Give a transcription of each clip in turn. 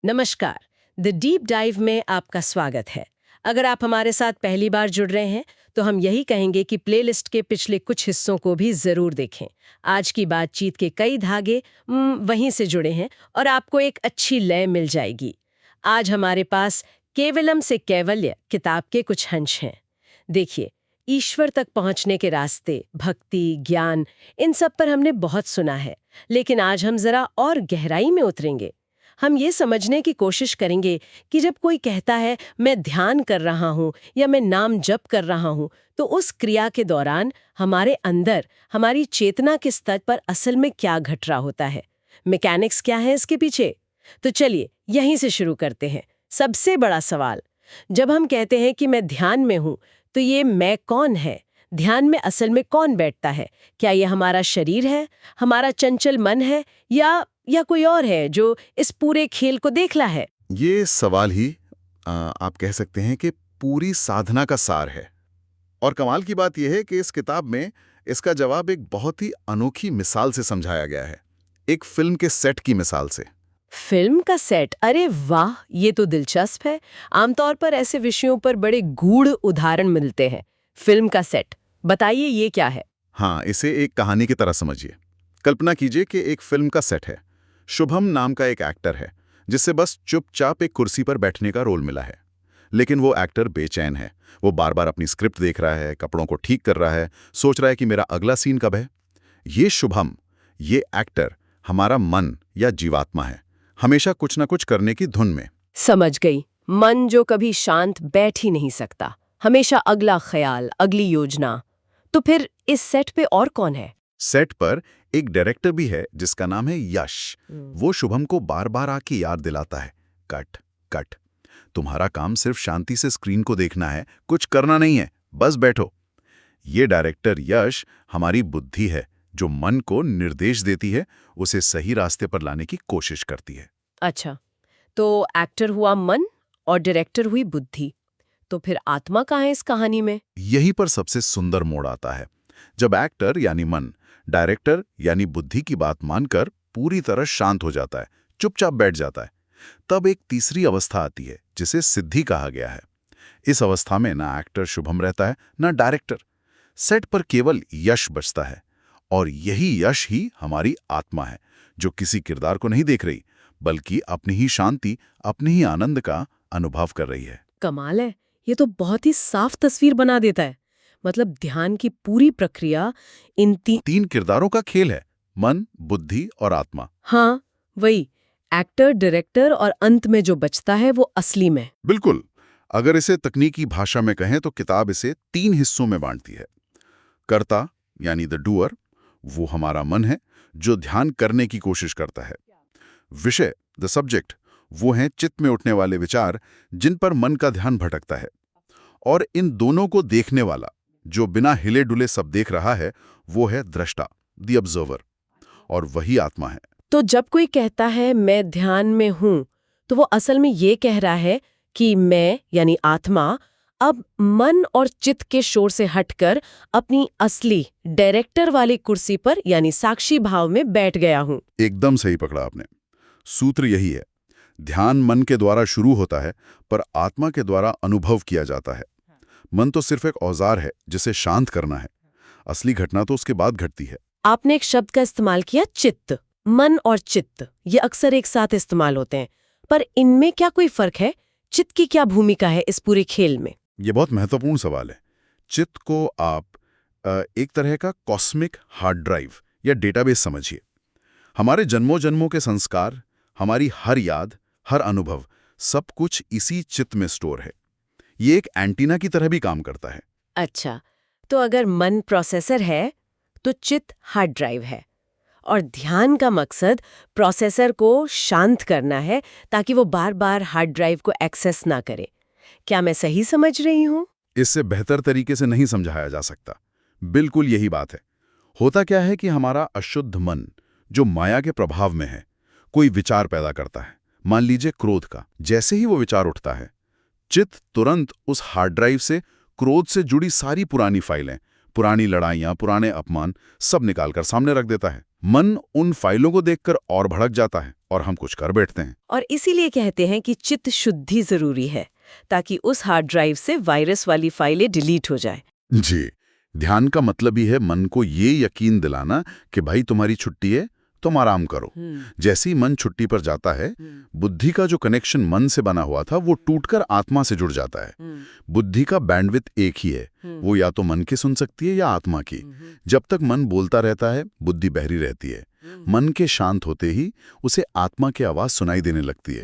नमस्कार। The deep dive में आपका स्वागत है। अगर आप हमारे साथ पहली बार जुड़ रहे हैं तो हम यही कहेंगे कि प्लेलिस्ट के पिछले कुछ हिस्सों को भी जरूर देखें। आज की बातचीत के कई धागे वहीं से जुड़े हैं और आपको एक अच्छी लय मिल जाएगी। आज हमारे पास केवलम से कैवल्य किताब के कुछ अंश हैं। देखिए, ईश्वर तक पहुंचने के रास्ते, भक्ति, ज्ञान, इन सब पर हमने बहुत सुना है, लेकिन आज हम जरा और गहराई में उतरेंगे। हम ये समझने की कोशिश करेंगे कि जब कोई कहता है मैं ध्यान कर रहा हूँ या मैं नाम जप कर रहा हूँ, तो उस क्रिया के दौरान हमारे अंदर, हमारी चेतना के स्तर पर असल में क्या घट रहा होता है, मैकेनिक्स क्या है इसके पीछे। तो चलिए यहीं से शुरू करते हैं। सबसे बड़ा सवाल, जब हम कहते हैं कि मैं ध्यान में हूँ, तो ये मैं कौन है? ध्यान में असल में कौन बैठता है? क्या ये हमारा शरीर है, हमारा चंचल मन है, या कोई और है जो इस पूरे खेल को देखला है? ये सवाल ही आप कह सकते हैं कि पूरी साधना का सार है। और कमाल की बात यह है कि इस किताब में इसका जवाब एक बहुत ही अनोखी मिसाल से समझाया गया है, एक फिल्म के सेट की मिसाल से। फिल्म का सेट? अरे वाह, ये तो दिलचस्प है। आमतौर पर ऐसे विषयों पर बड़े गूढ़ उदाहरण मिलते हैं। फिल्म का सेट, बताइए ये क्या है? हाँ, इसे एक कहानी की तरह समझिए। कल्पना कीजिए कि एक फिल्म का सेट है। शुभम नाम का एक एक्टर है जिससे बस चुपचाप एक कुर्सी पर बैठने का रोल मिला है। लेकिन वो एक्टर बेचैन है। वो बार बार अपनी स्क्रिप्ट देख रहा है, कपड़ों को ठीक कर रहा है, सोच रहा है कि मेरा अगला सीन कब है। ये शुभम, ये एक्टर हमारा मन या जीवात्मा है, हमेशा कुछ ना कुछ करने की धुन में। समझ गई। मन जो कभी शांत बैठ ही नहीं सकता, हमेशा अगला ख्याल, अगली योजना। तो फिर इस सेट पे और कौन है? सेट पर एक डायरेक्टर भी है जिसका नाम है यश। वो शुभम को बार बार आके याद दिलाता है, कट कट, तुम्हारा काम सिर्फ शांति से स्क्रीन को देखना है, कुछ करना नहीं है, बस बैठो। ये डायरेक्टर यश हमारी बुद्धि है जो मन को निर्देश देती है, उसे सही रास्ते पर लाने की कोशिश करती है। अच्छा, तो एक्टर हुआ मन और डायरेक्टर हुई बुद्धि। तो फिर आत्मा कहाँ है इस कहानी में? यहीं पर सबसे सुंदर मोड़ आता है, जब एक्टर यानी मन डायरेक्टर यानी बुद्धि की बात मानकर पूरी तरह शांत हो जाता है, चुपचाप बैठ जाता है। तब एक तीसरी अवस्था आती है जिसे सिद्धि कहा गया है। इस अवस्था में ना एक्टर शुभम रहता है, ना डायरेक्टर। सेट पर केवल यश बचता है, और यही यश ही हमारी आत्मा है, जो किसी किरदार को नहीं देख रही, बल्कि अपनी ही शांति, अपने ही आनंद का अनुभव कर रही है। कमाल है, ये तो बहुत ही साफ तस्वीर बना देता है। मतलब ध्यान की पूरी प्रक्रिया इन तीन किरदारों का खेल है, मन, बुद्धि और आत्मा। हाँ, वही एक्टर, डायरेक्टर और अंत में जो बचता है वो असली में। बिल्कुल। अगर इसे तकनीकी भाषा में कहें तो किताब इसे 3 हिस्सों में बांटती है। कर्ता यानी द डूअर, वो हमारा मन है जो ध्यान करने की कोशिश करता है। विषय द सब्जेक्ट, वो हैं चित्त में उठने वाले विचार जिन पर मन का ध्यान भटकता है। और इन दोनों को देखने वाला, जो बिना हिले डुले सब देख रहा है, वो है दृष्टा, द ऑब्जर्वर, और वही आत्मा है। तो जब कोई कहता है मैं ध्यान में हूँ, तो वो असल में ये कह रहा है कि मैं यानी आत्मा अब मन और चित्त के शोर से हटकर अपनी असली डायरेक्टर वाली कुर्सी पर यानी साक्षी भाव में बैठ गया हूँ। एकदम सही पकड़ा आपने। सूत्र यही है, ध्यान मन के द्वारा शुरू होता है, पर आत्मा के द्वारा अनुभव किया जाता है। मन तो सिर्फ एक औजार है जिसे शांत करना है, असली घटना तो उसके बाद घटती है। आपने एक शब्द का इस्तेमाल किया, चित्त। मन और चित्त ये अक्सर एक साथ इस्तेमाल होते हैं, पर इनमें क्या कोई फर्क है? चित्त की क्या भूमिका है इस पूरे खेल में? ये बहुत महत्वपूर्ण सवाल है। चित्त को आप एक तरह का कॉस्मिक हार्ड ड्राइव या डेटाबेस समझिए। हमारे जन्मों जन्मों के संस्कार, हमारी हर याद, हर अनुभव, सब कुछ इसी चित्त में स्टोर है। ये एक एंटीना की तरह भी काम करता है। अच्छा, तो अगर मन प्रोसेसर है तो चित्त हार्ड ड्राइव है, और ध्यान का मकसद प्रोसेसर को शांत करना है ताकि वो बार बार हार्ड ड्राइव को एक्सेस ना करे। क्या मैं सही समझ रही हूँ? इससे बेहतर तरीके से नहीं समझाया जा सकता। बिल्कुल यही बात है। होता क्या है कि हमारा अशुद्ध मन, जो माया के प्रभाव में है, कोई विचार पैदा करता है, मान लीजिए क्रोध का। जैसे ही वो विचार उठता है, चित्त तुरंत उस हार्ड ड्राइव से क्रोध से जुड़ी सारी पुरानी फाइलें, पुरानी लड़ाइयां, पुराने अपमान सब निकालकर सामने रख देता है। मन उन फाइलों को देखकर और भड़क जाता है और हम कुछ कर बैठते हैं। और इसीलिए कहते हैं कि चित्त शुद्धि जरूरी है, ताकि उस हार्ड ड्राइव से वायरस वाली फाइलें डिलीट हो जाए। जी, ध्यान का मतलब ही है मन को ये यकीन दिलाना कि भाई तुम्हारी छुट्टी है, तुम आराम करो। जैसे ही मन छुट्टी पर जाता है, बुद्धि का जो कनेक्शन मन से बना हुआ था वो टूटकर आत्मा से जुड़ जाता है। बुद्धि का बैंडविड्थ एक ही है, वो या तो मन की सुन सकती है या आत्मा की। जब तक मन बोलता रहता है, बुद्धि बहरी रहती है। मन के शांत होते ही उसे आत्मा की आवाज सुनाई देने लगती है।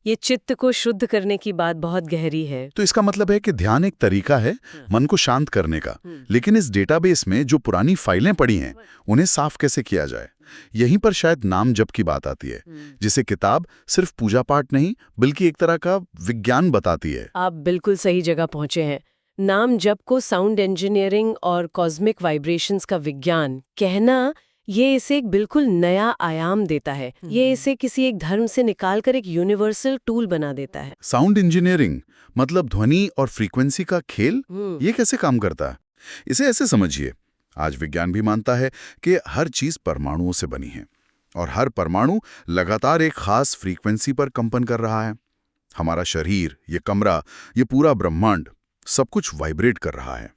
ये चित्त को शुद्ध करने की बात बहुत गहरी है। तो इसका मतलब है कि ध्यान एक तरीका है मन को शांत करने का, लेकिन इस डेटाबेस में जो पुरानी फाइलें पड़ी हैं उन्हें साफ कैसे किया जाए, यहीं पर शायद नाम जप की बात आती है, जिसे किताब सिर्फ पूजा पाठ नहीं बल्कि एक तरह का विज्ञान बताती है। आप बिल्कुल सही जगह पहुंचे हैं। नाम जप को साउंड इंजीनियरिंग और कॉस्मिक वाइब्रेशंस का विज्ञान कहना, ये इसे एक बिल्कुल नया आयाम देता है। ये इसे किसी एक धर्म से निकालकर एक यूनिवर्सल टूल बना देता है। साउंड इंजीनियरिंग मतलब ध्वनि और फ्रीक्वेंसी का खेल, ये कैसे काम करता है? इसे ऐसे समझिए, आज विज्ञान भी मानता है कि हर चीज परमाणुओं से बनी है और हर परमाणु लगातार एक खास फ्रीक्वेंसी पर कंपन कर रहा है। हमारा शरीर, ये कमरा, ये पूरा ब्रह्मांड, सब कुछ वाइब्रेट कर रहा है।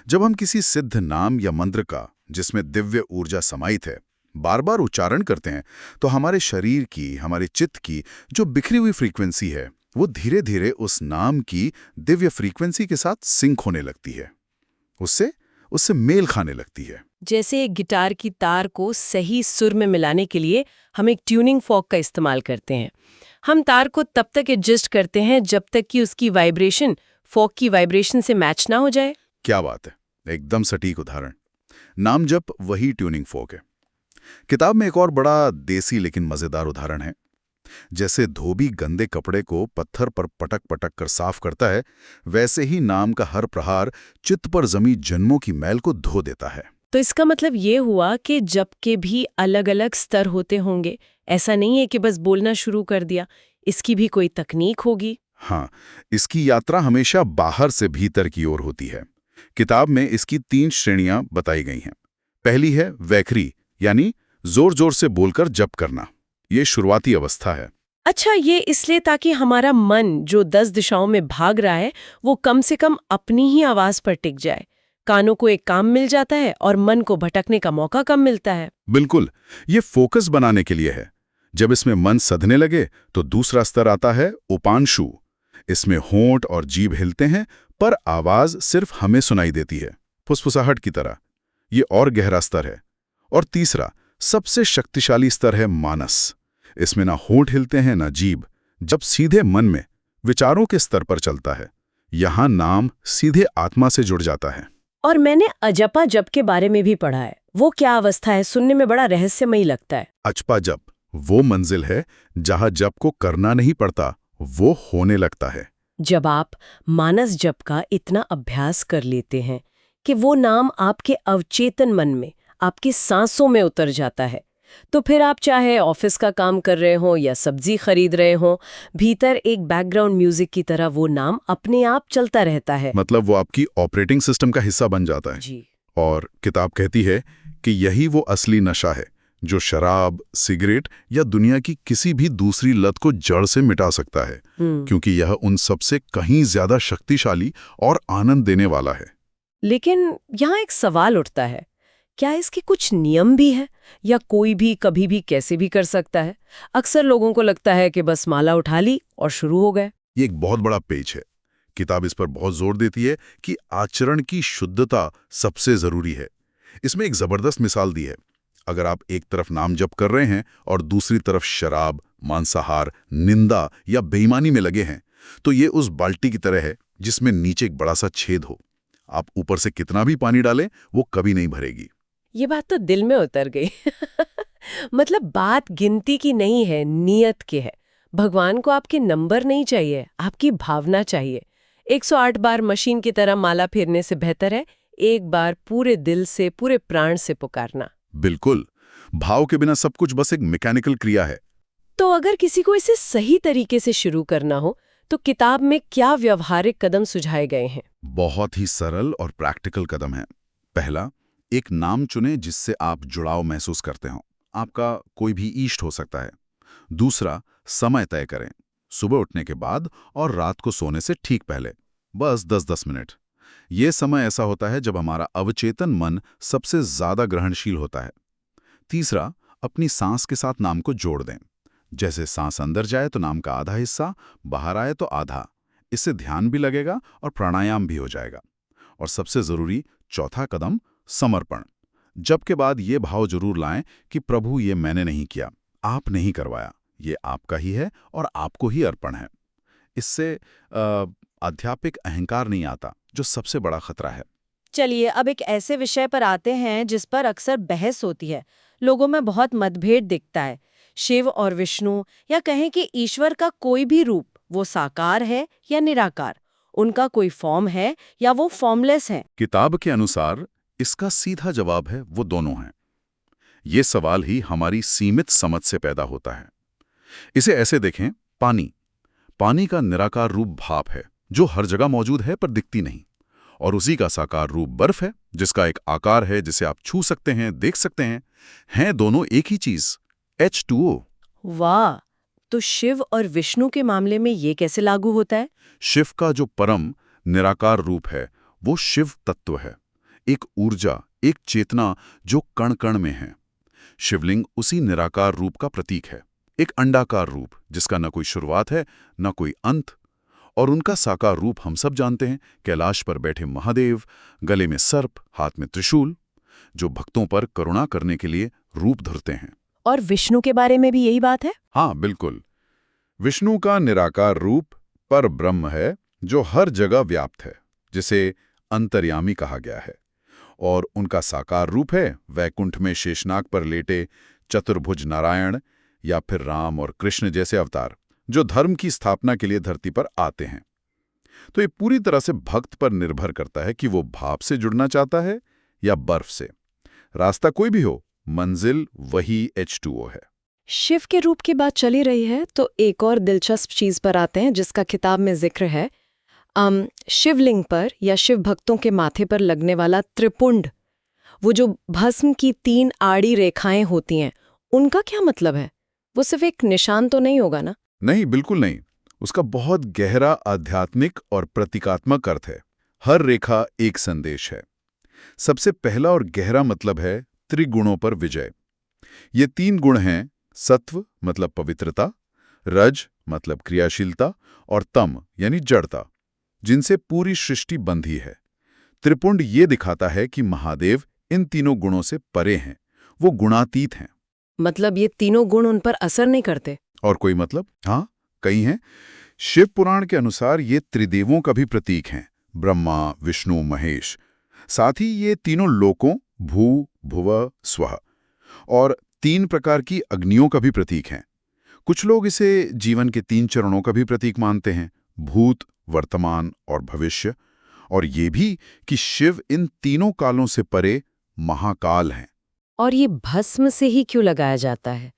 जब हम किसी सिद्ध नाम या मंत्र का, जिसमें दिव्य ऊर्जा समाहित है, बार बार उच्चारण करते हैं, तो हमारे शरीर की, हमारे चित्त की जो बिखरी हुई फ्रीक्वेंसी है, वो धीरे धीरे उस नाम की दिव्य फ्रीक्वेंसी के साथ सिंक होने लगती है, उससे मेल खाने लगती है। जैसे एक गिटार की तार को सही सुर में मिलाने के लिए हम एक ट्यूनिंग फॉर्क का इस्तेमाल करते हैं। हम तार को तब तक एडजस्ट करते हैं जब तक कि उसकी वाइब्रेशन फॉर्क की वाइब्रेशन से मैच ना हो जाए। क्या बात है, एकदम सटीक उदाहरण। नाम जप वही ट्यूनिंग फॉर्क है। किताब में एक और बड़ा देसी लेकिन मजेदार उदाहरण है। जैसे धोबी गंदे कपड़े को पत्थर पर पटक पटक कर साफ करता है, वैसे ही नाम का हर प्रहार चित्त पर जमी जन्मों की मैल को धो देता है। तो इसका मतलब ये हुआ कि जप के भी अलग अलग स्तर होते होंगे। ऐसा नहीं है कि बस बोलना शुरू कर दिया, इसकी भी कोई तकनीक होगी। हाँ, इसकी यात्रा हमेशा बाहर से भीतर की ओर होती है। किताब में इसकी 3 श्रेणियां बताई गई हैं। पहली है वैखरी, यानी जोर जोर से बोलकर जप करना। ये शुरुआती अवस्था है। अच्छा, ये इसलिए ताकि हमारा मन जो 10 दिशाओं में भाग रहा है वो कम से कम अपनी ही आवाज पर टिक जाए। कानों को एक काम मिल जाता है और मन को भटकने का मौका कम मिलता है। बिल्कुल, ये फोकस बनाने के लिए है। जब इसमें मन सधने लगे तो दूसरा स्तर आता है उपांशु। इसमें होंठ और जीभ हिलते हैं पर आवाज सिर्फ हमें सुनाई देती है, फुसफुसाहट की तरह। ये और गहरा स्तर है। और तीसरा सबसे शक्तिशाली स्तर है मानस। इसमें ना होंठ हिलते हैं ना जीभ। जब सीधे मन में विचारों के स्तर पर चलता है, यहां नाम सीधे आत्मा से जुड़ जाता है। और मैंने अजपा जप के बारे में भी पढ़ा है। वो क्या अवस्था है? सुनने में बड़ा रहस्यमयी लगता है। अजपा जप वो मंजिल है जहां जप को करना नहीं पड़ता, वो होने लगता है। जब आप मानस जप का इतना अभ्यास कर लेते हैं कि वो नाम आपके अवचेतन मन में, आपकी सांसों में उतर जाता है, तो फिर आप चाहे ऑफिस का काम कर रहे हो या सब्जी खरीद रहे हो, भीतर एक बैकग्राउंड म्यूजिक की तरह वो नाम अपने आप चलता रहता है। मतलब वो आपकी ऑपरेटिंग सिस्टम का हिस्सा बन जाता है। जी। और किताब कहती है कि यही वो असली नशा है जो शराब, सिगरेट या दुनिया की किसी भी दूसरी लत को जड़ से मिटा सकता है, क्योंकि यह उन सबसे कहीं ज्यादा शक्तिशाली और आनंद देने वाला है। लेकिन यहाँ एक सवाल उठता है, क्या इसके कुछ नियम भी है या कोई भी कभी भी कैसे भी कर सकता है? अक्सर लोगों को लगता है कि बस माला उठा ली और शुरू हो गए। ये एक बहुत बड़ा पेच है। किताब इस पर बहुत जोर देती है कि आचरण की शुद्धता सबसे जरूरी है। इसमें एक जबरदस्त मिसाल दी है। अगर आप एक तरफ नाम जप कर रहे हैं और दूसरी तरफ शराब, मांसाहार, निंदा या बेईमानी में लगे हैं, तो ये उस बाल्टी की तरह है जिसमें नीचे एक बड़ा सा छेद हो। आप ऊपर से कितना भी पानी डालें, वो कभी नहीं भरेगी। ये बात तो दिल में उतर गई। मतलब बात गिनती की नहीं है, नियत की है। भगवान को आपके नंबर नहीं चाहिए, आपकी भावना चाहिए। 108 बार मशीन की तरह माला फेरने से बेहतर है एक बार पूरे दिल से, पूरे प्राण से पुकारना। बिल्कुल, भाव के बिना सब कुछ बस एक मैकेनिकल क्रिया है। तो अगर किसी को इसे सही तरीके से शुरू करना हो, तो किताब में क्या व्यवहारिक कदम सुझाए गए हैं? बहुत ही सरल और प्रैक्टिकल कदम है। पहला, एक नाम चुनें जिससे आप जुड़ाव महसूस करते हो। आपका कोई भी इष्ट हो सकता है। दूसरा, समय तय करें, सुबह उठने के बाद और रात को सोने से ठीक पहले, बस 10-10 मिनट। ये समय ऐसा होता है जब हमारा अवचेतन मन सबसे ज्यादा ग्रहणशील होता है। तीसरा, अपनी सांस के साथ नाम को जोड़ दें। जैसे सांस अंदर जाए तो नाम का आधा हिस्सा, बाहर आए तो आधा। इससे ध्यान भी लगेगा और प्राणायाम भी हो जाएगा। और सबसे जरूरी चौथा कदम, समर्पण। जब के बाद ये भाव जरूर लाएं कि प्रभु, ये मैंने नहीं किया, आप नहीं करवाया, ये आपका ही है और आपको ही अर्पण है। इससे आध्यात्मिक अहंकार नहीं आता, जो सबसे बड़ा खतरा है। चलिए अब एक ऐसे विषय पर आते हैं जिस पर अक्सर बहस होती है, लोगों में बहुत मतभेद दिखता है। शिव और विष्णु, या कहें कि ईश्वर का कोई भी रूप, वो साकार है या निराकार, उनका कोई फॉर्म है या वो फॉर्मलेस है? किताब के अनुसार इसका सीधा जवाब है, वो दोनों हैं। ये सवाल ही हमारी सीमित समझ से पैदा होता है। इसे ऐसे देखें, पानी पानी का निराकार रूप भाप है, जो हर जगह मौजूद है पर दिखती नहीं। और उसी का साकार रूप बर्फ है, जिसका एक आकार है, जिसे आप छू सकते हैं, देख सकते हैं दोनों एक ही चीज, H2O। वाह, तो शिव और विष्णु के मामले में ये कैसे लागू होता है? शिव का जो परम निराकार रूप है, वो शिव तत्व है, एक ऊर्जा, एक चेतना जो कण कण में है। शिवलिंग उसी निराकार रूप का प्रतीक है, एक अंडाकार रूप जिसका न कोई शुरुआत है न कोई अंत। और उनका साकार रूप हम सब जानते हैं, कैलाश पर बैठे महादेव, गले में सर्प, हाथ में त्रिशूल, जो भक्तों पर करुणा करने के लिए रूप धरते हैं। और विष्णु के बारे में भी यही बात है? हाँ, बिल्कुल। विष्णु का निराकार रूप पर ब्रह्म है, जो हर जगह व्याप्त है, जिसे अंतर्यामी कहा गया है। और उनका साकार रूप है वैकुंठ में शेषनाग पर लेटे चतुर्भुज नारायण, या फिर राम और कृष्ण जैसे अवतार, जो धर्म की स्थापना के लिए धरती पर आते हैं। तो ये पूरी तरह से भक्त पर निर्भर करता है कि वो भाप से जुड़ना चाहता है या बर्फ से। रास्ता कोई भी हो, मंजिल वही H2O है। शिव के रूप की बात चली रही है तो एक और दिलचस्प चीज पर आते हैं जिसका किताब में जिक्र है। शिवलिंग पर या शिव भक्तों के माथे पर लगने वाला त्रिपुंड, वो जो भस्म की 3 आड़ी रेखाएं होती हैं, उनका क्या मतलब है? वो सिर्फ एक निशान तो नहीं होगा ना? नहीं, बिल्कुल नहीं। उसका बहुत गहरा आध्यात्मिक और प्रतीकात्मक अर्थ है। हर रेखा एक संदेश है। सबसे पहला और गहरा मतलब है त्रिगुणों पर विजय। ये 3 गुण हैं, सत्व मतलब पवित्रता, रज मतलब क्रियाशीलता, और तम यानी जड़ता, जिनसे पूरी सृष्टि बंधी है। त्रिपुंड ये दिखाता है कि महादेव इन तीनों गुणों से परे हैं, वो गुणातीत हैं। मतलब ये तीनों गुण उन पर असर नहीं करते? और कोई मतलब? हाँ, कई हैं। शिव पुराण के अनुसार ये त्रिदेवों का भी प्रतीक हैं, ब्रह्मा, विष्णु, महेश। साथ ही ये तीनों लोकों, भू, भुव, स्वः, और 3 प्रकार की अग्नियों का भी प्रतीक हैं। कुछ लोग इसे जीवन के 3 चरणों का भी प्रतीक मानते हैं, भूत, वर्तमान और भविष्य। और ये भी कि शिव इन तीनों कालों से परे महाकाल हैं। और ये भस्म से ही क्यों लगाया जाता है,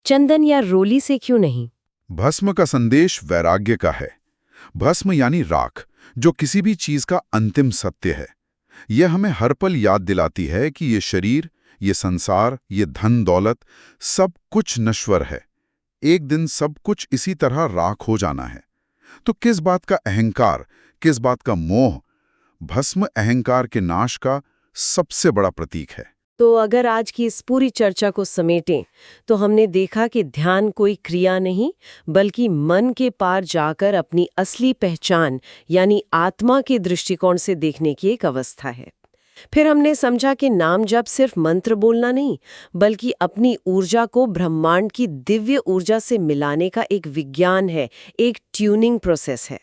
चंदन या रोली से क्यों नहीं? भस्म का संदेश वैराग्य का है। भस्म यानी राख, जो किसी भी चीज का अंतिम सत्य है। यह हमें हर पल याद दिलाती है कि ये शरीर, ये संसार, ये धन दौलत, सब कुछ नश्वर है। एक दिन सब कुछ इसी तरह राख हो जाना है। तो किस बात का अहंकार, किस बात का मोह? भस्म अहंकार के नाश का सबसे बड़ा प्रतीक है। तो अगर आज की इस पूरी चर्चा को समेटें तो हमने देखा कि ध्यान कोई क्रिया नहीं, बल्कि मन के पार जाकर अपनी असली पहचान यानी आत्मा के दृष्टिकोण से देखने की एक अवस्था है। फिर हमने समझा कि नाम जप सिर्फ मंत्र बोलना नहीं, बल्कि अपनी ऊर्जा को ब्रह्मांड की दिव्य ऊर्जा से मिलाने का एक विज्ञान है, एक ट्यूनिंग प्रोसेस है।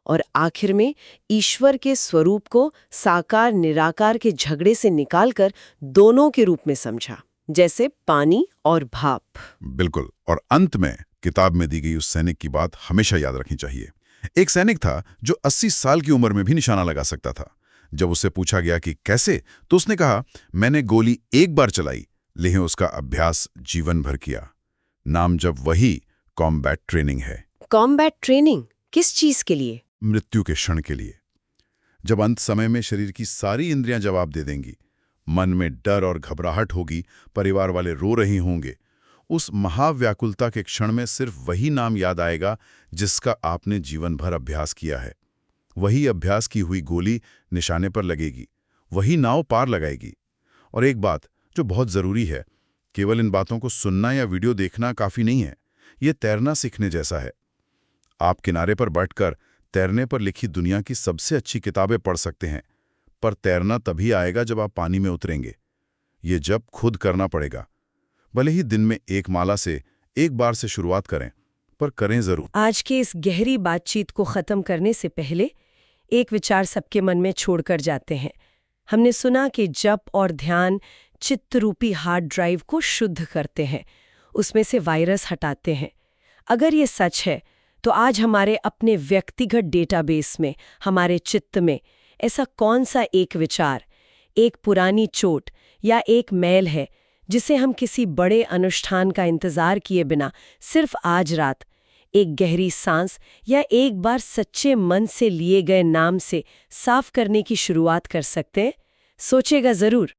और आखिर में ईश्वर के स्वरूप को साकार निराकार के झगड़े से निकालकर दोनों के रूप में समझा, जैसे पानी और भाप। बिल्कुल। और अंत में किताब में दी गई उस सैनिक की बात हमेशा याद रखनी चाहिए। एक सैनिक था जो 80 साल की उम्र में भी निशाना लगा सकता था। जब उससे पूछा गया कि कैसे, तो उसने कहा, मैंने गोली एक बार चलाई, लेकिन उसका अभ्यास जीवन भर किया। नाम जब वही कॉम्बैट ट्रेनिंग है। कॉम्बैट ट्रेनिंग किस चीज के लिए? मृत्यु के क्षण के लिए। जब अंत समय में शरीर की सारी इंद्रियां जवाब दे देंगी, मन में डर और घबराहट होगी, परिवार वाले रो रही होंगे, उस महाव्याकुलता के क्षण में सिर्फ वही नाम याद आएगा जिसका आपने जीवन भर अभ्यास किया है। वही अभ्यास की हुई गोली निशाने पर लगेगी, वही नाव पार लगाएगी। और एक बात जो बहुत ज़रूरी है, केवल इन बातों को सुनना या वीडियो देखना काफ़ी नहीं है। ये तैरना सीखने जैसा है। आप किनारे पर बैठकर तैरने पर लिखी दुनिया की सबसे अच्छी किताबें पढ़ सकते हैं, पर तैरना तभी आएगा जब आप पानी में उतरेंगे। ये जब खुद करना पड़ेगा। भले ही दिन में एक माला से, एक बार से शुरुआत करें, पर करें ज़रूर। आज की इस गहरी बातचीत को ख़त्म करने से पहले एक विचार सबके मन में छोड़कर जाते हैं। हमने सुना कि जप और ध्यान चित्त रूपी हार्ड ड्राइव को शुद्ध करते हैं, उसमें से वायरस हटाते हैं। अगर ये सच है, तो आज हमारे अपने व्यक्तिगत डेटाबेस में, हमारे चित्त में ऐसा कौन सा एक विचार, एक पुरानी चोट या एक मैल है जिसे हम किसी बड़े अनुष्ठान का इंतजार किए बिना सिर्फ आज रात एक गहरी सांस या एक बार सच्चे मन से लिए गए नाम से साफ करने की शुरुआत कर सकते हैं? सोचेगा जरूर।